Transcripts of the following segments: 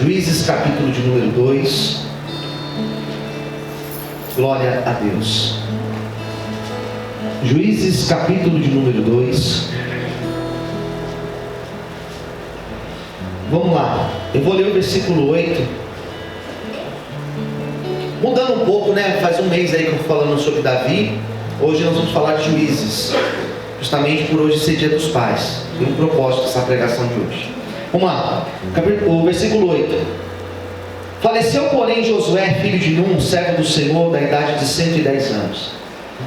Juízes capítulo de número 2. Glória a Deus. Juízes capítulo de número 2. Vamos lá, eu vou ler o versículo 8. Mudando um pouco, né? Faz um mês aí que eu estou falando sobre Davi. Hoje nós vamos falar de Juízes, justamente por hoje ser dia dos pais. Tem um propósito essa pregação de hoje. Vamos lá, o versículo 8. Faleceu, porém, Josué, filho de Num, servo do Senhor, da idade de 110 anos.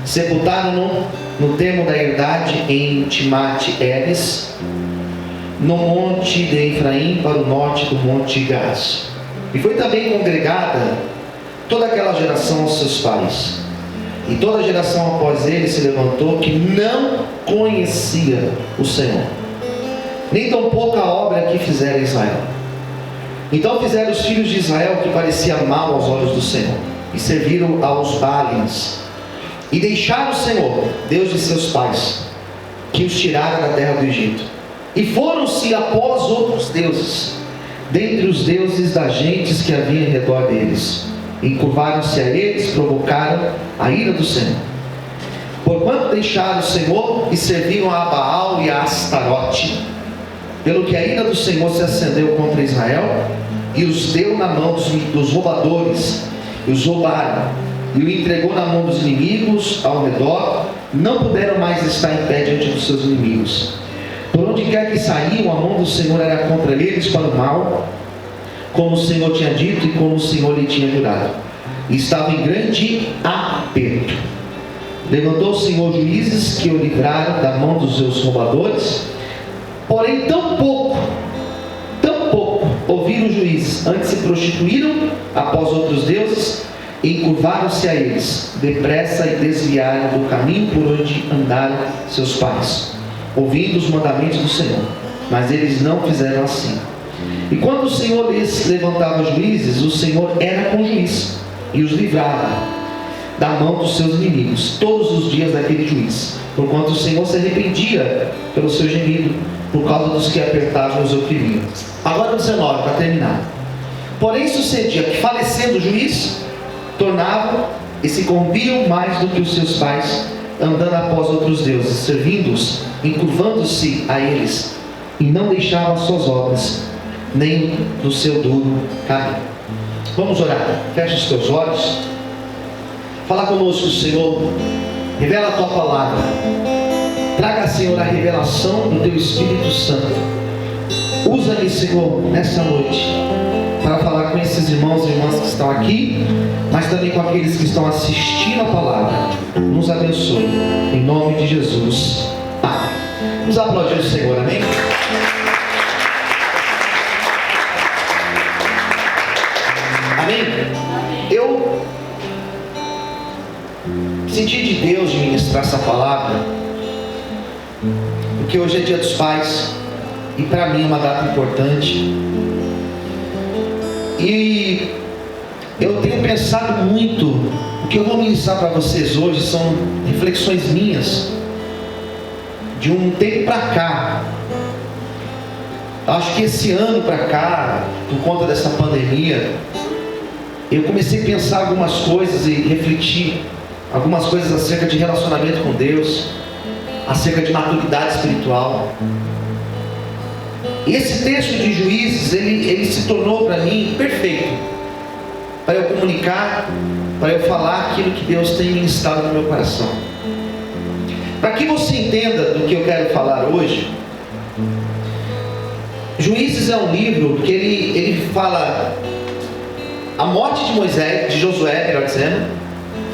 Sepultaram-no no termo da herdade em Timate-Heres, no monte de Efraim, para o norte do monte Gás. E foi também congregada toda aquela geração aos seus pais. E toda a geração após ele se levantou, que não conhecia o Senhor, nem tampouco a obra que fizera Israel. Então fizeram os filhos de Israel que parecia mal aos olhos do Senhor, e serviram aos Baalins, e deixaram o Senhor, Deus de seus pais, que os tirara da terra do Egito, e foram-se após outros deuses, dentre os deuses das gentes que havia em redor deles, e curvaram-se a eles, provocaram a ira do Senhor. Porquanto deixaram o Senhor e serviram a Baal e a Astarote, pelo que a ira do Senhor se acendeu contra Israel, e os deu na mão dos roubadores, e os roubaram, e o entregou na mão dos inimigos ao redor. Não puderam mais estar em pé diante dos seus inimigos. Por onde quer que saíam, a mão do Senhor era contra eles para o mal, como o Senhor tinha dito e como o Senhor lhe tinha jurado. E estava em grande aperto. Levantou o Senhor juízes que o livraram da mão dos seus roubadores. Porém, tão pouco ouviram os juízes, antes se prostituíram após outros deuses, e encurvaram-se a eles, depressa, e desviaram do caminho por onde andaram seus pais, ouvindo os mandamentos do Senhor. Mas eles não fizeram assim. E quando o Senhor lhes levantava juízes, o Senhor era com juiz, e os livrava da mão dos seus inimigos, todos os dias daquele juiz, porquanto o Senhor se arrependia pelo seu gemido, por causa dos que apertavam e os oprimiam. Agora o 19, para terminar. Porém sucedia que, falecendo o juiz, tornavam e se corrompiam mais do que os seus pais, andando após outros deuses, servindo-os, encurvando-se a eles, e não deixavam as suas obras, nem do seu duro caminho. Vamos orar. Fecha os teus olhos. Fala conosco, Senhor. Revela a tua palavra. Traga, Senhor, a revelação do teu Espírito Santo. Usa-me, Senhor, nessa noite, para falar com esses irmãos e irmãs que estão aqui, mas também com aqueles que estão assistindo a palavra. Nos abençoe, em nome de Jesus. Amém. Vamos aplaudir o Senhor, amém? Amém? Eu senti de Deus de ministrar essa palavra, porque hoje é dia dos pais, e para mim é uma data importante. E eu tenho pensado muito. O que eu vou ministrar para vocês hoje são reflexões minhas de um tempo para cá. Acho que esse ano para cá, por conta dessa pandemia, eu comecei a pensar algumas coisas e refletir algumas coisas acerca de relacionamento com Deus, acerca de maturidade espiritual. E esse texto de Juízes, ele se tornou para mim perfeito, para eu comunicar, para eu falar aquilo que Deus tem ministrado no meu coração. Para que você entenda do que eu quero falar hoje, Juízes é um livro que ele fala a morte de Moisés, de Josué, melhor dizendo,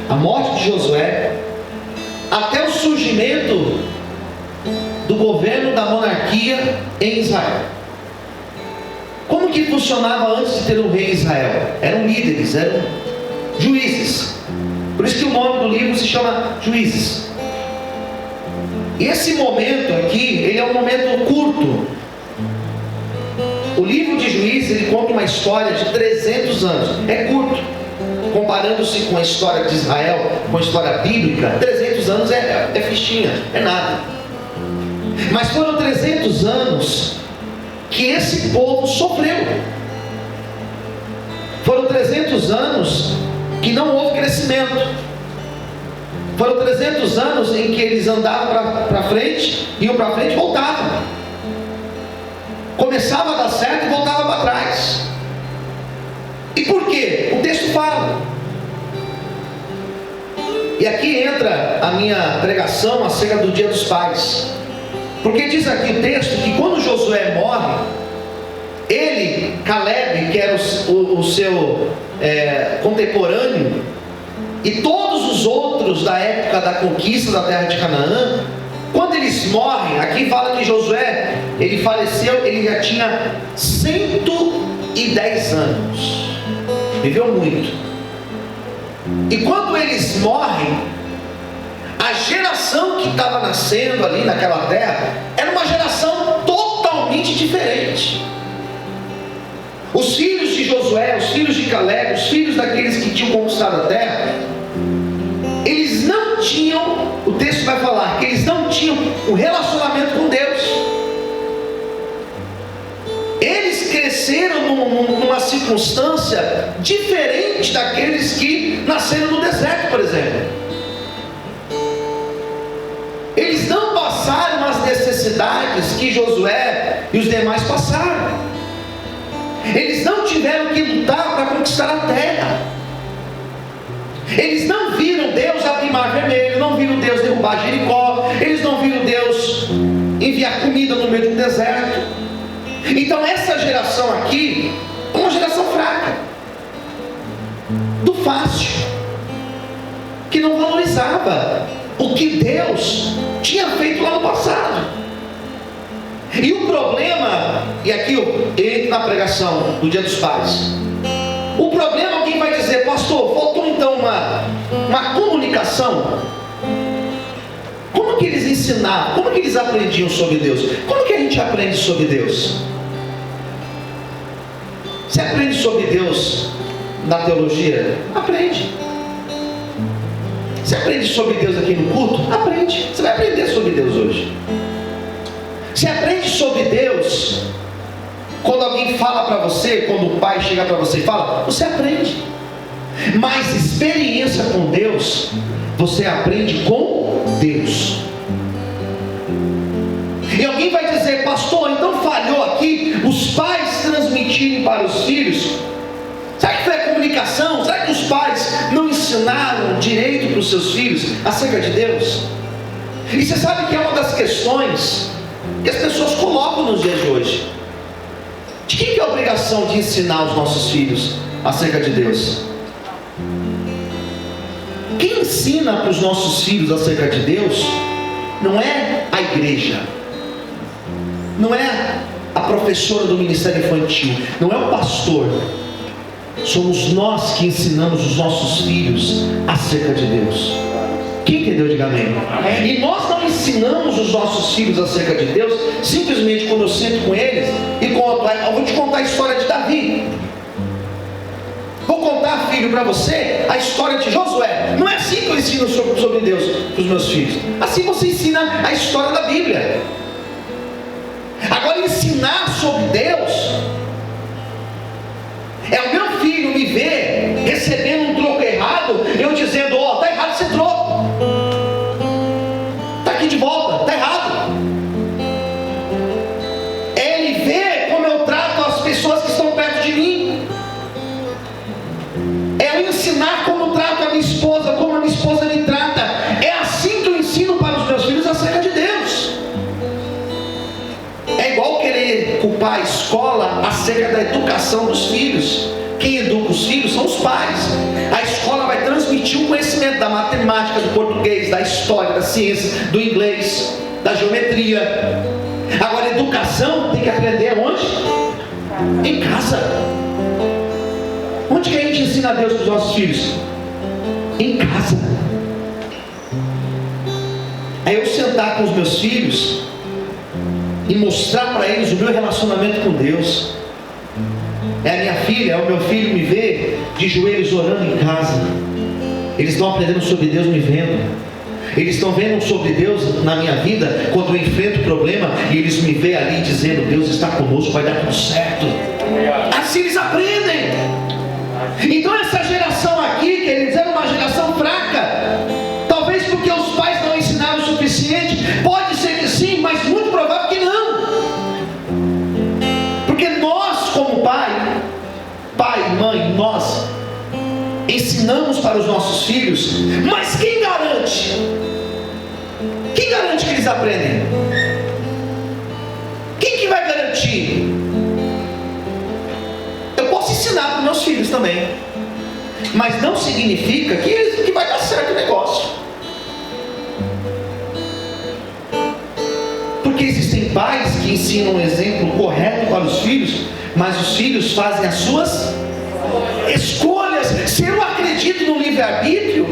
a morte de Josué, até o surgimento do governo da monarquia em Israel. Como que funcionava antes de ter um rei em Israel? Eram líderes, eram juízes. Por isso que o nome do livro se chama Juízes. E esse momento aqui, ele é um momento curto. O livro de Juízes, ele conta uma história de 300 anos. É curto. Comparando-se com a história de Israel, com a história bíblica, 300 anos é fichinha, é nada. Mas foram 300 anos que esse povo sofreu. 300 anos que não houve crescimento. Foram 300 anos em que eles andavam para frente, iam para frente e voltavam. Começava a dar certo e voltava para trás. E por quê? O texto fala. E aqui entra a minha pregação acerca do Dia dos Pais. Porque diz aqui o texto que quando Josué morre, ele, Caleb, que era o seu contemporâneo, e todos os outros da época da conquista da terra de Canaã, quando eles morrem, aqui fala que Josué, ele faleceu, ele já tinha 110 anos, viveu muito. E quando eles morrem, a geração que estava nascendo ali naquela terra, era uma geração totalmente diferente. Os filhos de Josué, os filhos de Caleb, os filhos daqueles que tinham conquistado a terra, eles não tinham, o texto vai falar, que eles não tinham um relacionamento com Deus. Eles cresceram numa circunstância diferente daqueles que nasceram no deserto, por exemplo. Eles não passaram as necessidades que Josué e os demais passaram. Eles não tiveram que lutar para conquistar a terra. Eles não viram Deus abrir mar vermelho, não viram Deus derrubar Jericó, eles não viram Deus enviar comida no meio de um deserto. Então essa geração aqui é uma geração fraca, do fácil, que não valorizava o que Deus tinha feito lá no passado. E o problema, e aqui eu entro na pregação do Dia dos Pais, o problema, alguém vai dizer: pastor, faltou então uma comunicação. Como que eles ensinavam? Como que eles aprendiam sobre Deus? Como que a gente aprende sobre Deus? Você aprende sobre Deus na teologia? Aprende. Você aprende sobre Deus aqui no culto? Aprende. Você vai aprender sobre Deus hoje. Você aprende sobre Deus quando alguém fala para você, quando o pai chega para você e fala, você aprende. Mas experiência com Deus, você aprende com Deus. E alguém vai dizer: pastor, então falhou aqui os pais transmitirem para os filhos? Será que foi a comunicação? Será que os pais não ensinaram direito para os seus filhos acerca de Deus? E você sabe que é uma das questões que as pessoas colocam nos dias de hoje. De quem que é a obrigação de ensinar os nossos filhos acerca de Deus? Quem ensina para os nossos filhos acerca de Deus não é a igreja, não é a professora do ministério infantil, não é o pastor. Somos nós que ensinamos os nossos filhos acerca de Deus. Quem entendeu, diga amém. E nós não ensinamos os nossos filhos acerca de Deus simplesmente quando eu sento com eles e conto. Eu vou te contar a história de Davi. Vou contar, filho, para você a história de Josué. Não é assim que eu ensino sobre Deus para os meus filhos. Assim você ensina a história da Bíblia. Agora, ensinar sobre Deus é o meu filho me ver recebendo um troco errado, eu dizendo: ó, está errado esse troco, está aqui de volta, está errado. É ele ver como eu trato as pessoas que estão perto de mim. É eu ensinar como eu trato a minha esposa, como a minha esposa me trata. É assim que eu ensino para os meus filhos acerca de Deus. É igual querer culpar a escola acerca da educação dos filhos. Quem educa os filhos são os pais. A escola vai transmitir o conhecimento da matemática, do português, da história, da ciência, do inglês, da geometria. Agora, a educação tem que aprender onde? Em casa. Onde que a gente ensina a Deus para os nossos filhos? Em casa. É eu sentar com os meus filhos e mostrar para eles o meu relacionamento com Deus. É a minha filha, é o meu filho me ver de joelhos orando em casa. Eles estão aprendendo sobre Deus me vendo. Eles estão vendo sobre Deus na minha vida quando eu enfrento o problema e eles me veem ali dizendo: Deus está conosco, vai dar tudo certo. Assim eles aprendem. Então essa geração aqui, queridos, era uma geração fraca. Talvez porque os pais não ensinaram o suficiente. Pode ser que sim, mas muito provável que não. Porque nós, como pai, mãe, nós ensinamos para os nossos filhos. Mas quem garante? Quem garante que eles aprendem? Quem que vai garantir? Eu posso ensinar para os meus filhos também, mas não significa que vai dar certo o negócio. Porque existem pais que ensinam o exemplo correto para os filhos, mas os filhos fazem as suas escolhas. Se eu acredito no livre-arbítrio,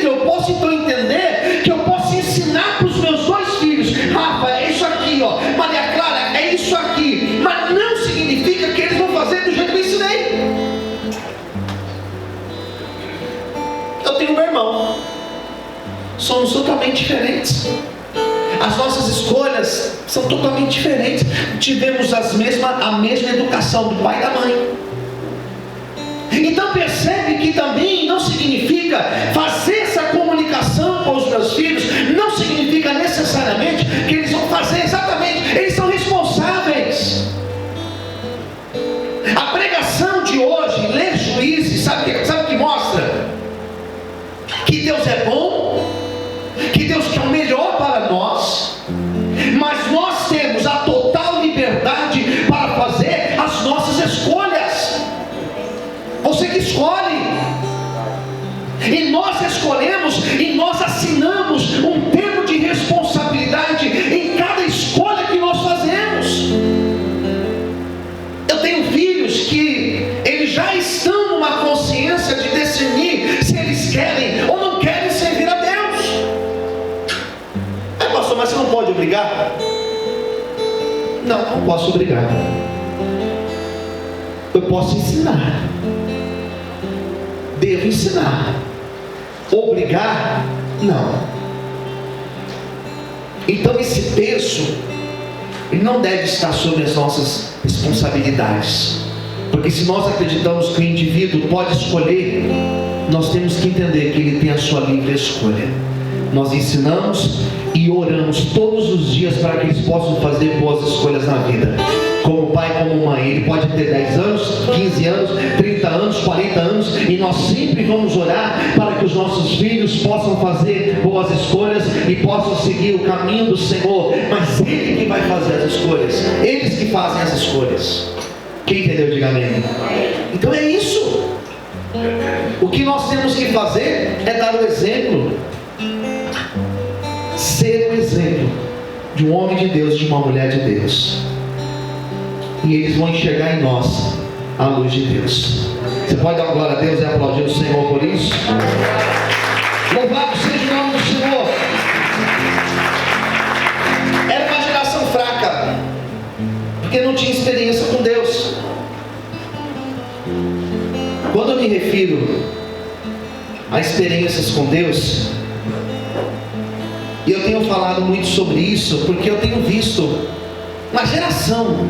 eu posso então entender que eu posso ensinar para os meus dois filhos: Rafa, é isso aqui, ó. Maria Clara, é isso aqui. Mas não significa que eles vão fazer do jeito que eu ensinei. Eu tenho meu irmão, somos totalmente diferentes. As nossas escolhas são totalmente diferentes. Tivemos a mesma educação do pai e da mãe. Então percebe que também não significa fazer essa comunicação com os meus filhos, não significa necessariamente que eles vão fazer exatamente, eles são responsáveis. A pregação de hoje, ler Juízes, sabe o que mostra? Que Deus é bom, que Deus quer o melhor para nós, mas nós temos a total liberdade para fazer as nossas escolhas. Você que escolhe. E nós escolhemos, e nós assinamos um termo de responsabilidade em cada escolha que nós fazemos. Eu tenho filhos que eles já estão numa consciência de discernir se eles querem ou não querem servir a Deus. Pastor, mas você não pode obrigar? Não posso obrigar. Eu posso ensinar. Devo ensinar. Obrigar? Não. Então esse peso, ele não deve estar sobre as nossas responsabilidades. Porque se nós acreditamos que o indivíduo pode escolher, nós temos que entender que ele tem a sua livre escolha. Nós ensinamos e oramos todos os dias para que eles possam fazer boas escolhas na vida. Como pai, como mãe, ele pode ter 10 anos, 15 anos, 30 anos, 40 anos, e nós sempre vamos orar para que os nossos filhos possam fazer boas escolhas e possam seguir o caminho do Senhor. Mas Ele que vai fazer as escolhas, eles que fazem as escolhas. Quem entendeu, diga amém. Então é isso. O que nós temos que fazer é dar o exemplo, ser o exemplo de um homem de Deus, de uma mulher de Deus. E eles vão enxergar em nós a luz de Deus. Você pode dar glória a Deus e aplaudir o Senhor por isso? Louvado seja o nome do Senhor. Era uma geração fraca, porque não tinha experiência com Deus. Quando eu me refiro a experiências com Deus, e eu tenho falado muito sobre isso, porque eu tenho visto uma geração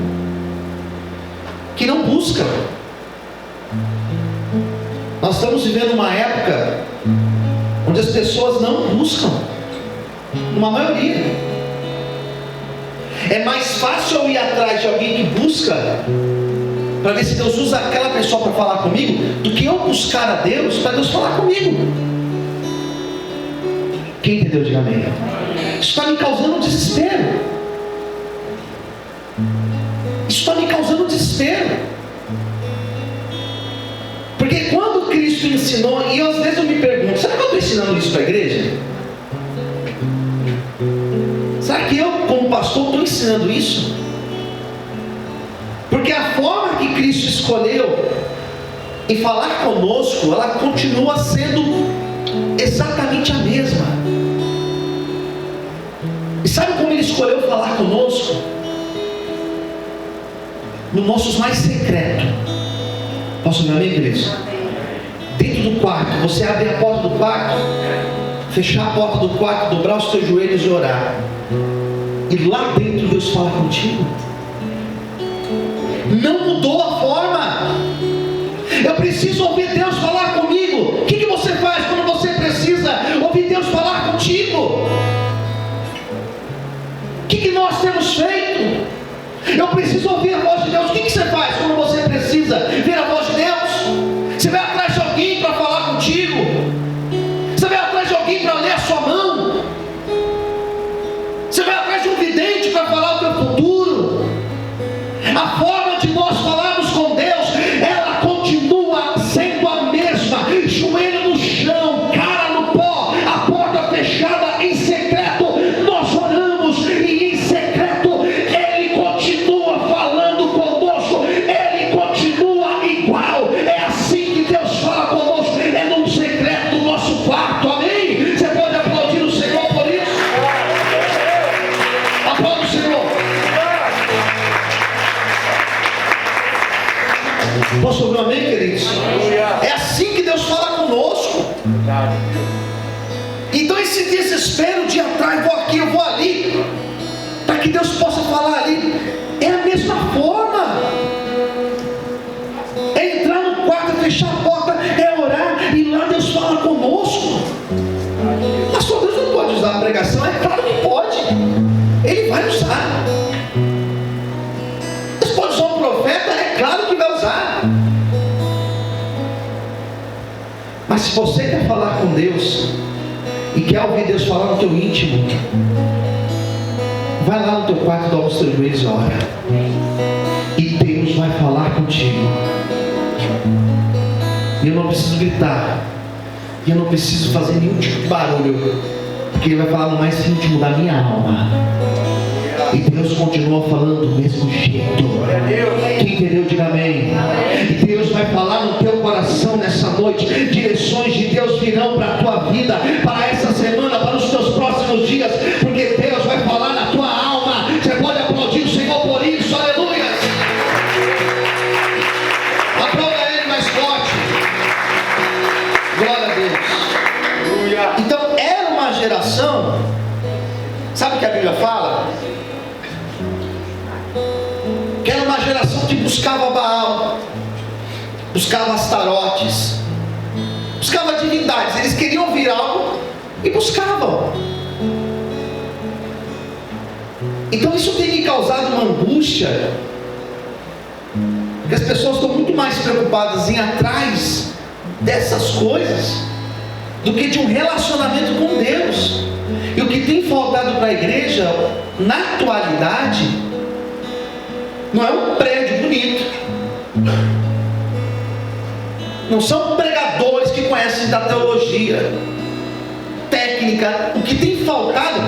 que não busca. Nós estamos vivendo uma época onde as pessoas não buscam, uma maioria. É mais fácil eu ir atrás de alguém que busca, para ver se Deus usa aquela pessoa para falar comigo, do que eu buscar a Deus para Deus falar comigo. Quem entendeu, diga amém. Isso está me causando desespero. Isso está me causando desespero. Porque quando Cristo ensinou, e às vezes eu me pergunto, será que eu estou ensinando isso para a igreja? Será que eu, como pastor, estou ensinando isso? Porque a forma que Cristo escolheu em falar conosco, ela continua sendo exatamente a mesma. E sabe como Ele escolheu falar conosco? No nossos mais secreto. Posso ver, amém, queridos? Dentro do quarto, você abre a porta do quarto, fechar a porta do quarto, dobrar os teus joelhos e orar. E lá dentro Deus fala contigo. Não mudou a forma. Eu preciso ouvir Deus falar comigo. O que você faz quando você precisa ouvir Deus falar contigo? O que nós temos feito? Eu preciso ouvir a voz de Deus. O que você faz quando você precisa ver a voz de Deus? Você vai atrás de alguém para falar contigo? Você vai atrás de alguém para ler a sua mão? Você vai atrás de um vidente para falar o teu futuro? A forma de nós falarmos com Deus, ela continua sendo a mesma. Joelho no chão, cara no pó, a porta fechada, em secreto nós oramos, e em secreto Ele continua falando conosco. Ele continua igual. É assim que Deus fala conosco, é num secreto do nosso quarto. Amém? Você pode aplaudir o Senhor por isso? Aplaude o Senhor. Posso ouvir um amém, queridos? É assim que Deus fala conosco. Então esse desespero de ir atrás, vou aqui, eu vou ali, para que Deus possa falar ali, é a mesma forma. É entrar no quarto, fechar a porta, é orar, e lá Deus fala conosco. Mas só Deus não pode usar a pregação? É claro que pode. Ele vai usar. Deus pode usar um profeta? É claro que vai usar. Mas se você quer falar com Deus e quer ouvir Deus falar no teu íntimo, vai lá no teu quarto, dobra os teus joelhos e ora, e Deus vai falar contigo. E eu não preciso gritar, e eu não preciso fazer nenhum tipo de barulho, porque Ele vai falar no mais íntimo da minha alma. E Deus continua falando do mesmo jeito. Quem entendeu, diga amém. E Deus vai falar no teu coração nessa noite. Direções de Deus virão para a tua vida, para essa semana, para os teus próximos dias, porque Deus vai falar na tua alma. Você pode aplaudir o Senhor por isso, aleluia. Aplauda Ele mais forte. Glória a Deus. Então era uma geração, sabe o que a Bíblia fala? Que era uma geração que buscava Baal, buscava Astarotes, buscava divindades. Eles queriam ouvir algo e buscavam. Então isso tem me causado uma angústia, porque as pessoas estão muito mais preocupadas em ir atrás dessas coisas do que de um relacionamento com Deus. E o que tem faltado para a igreja na atualidade não é um prédio bonito, não são pregadores que conhecem da teologia, técnica. O que tem faltado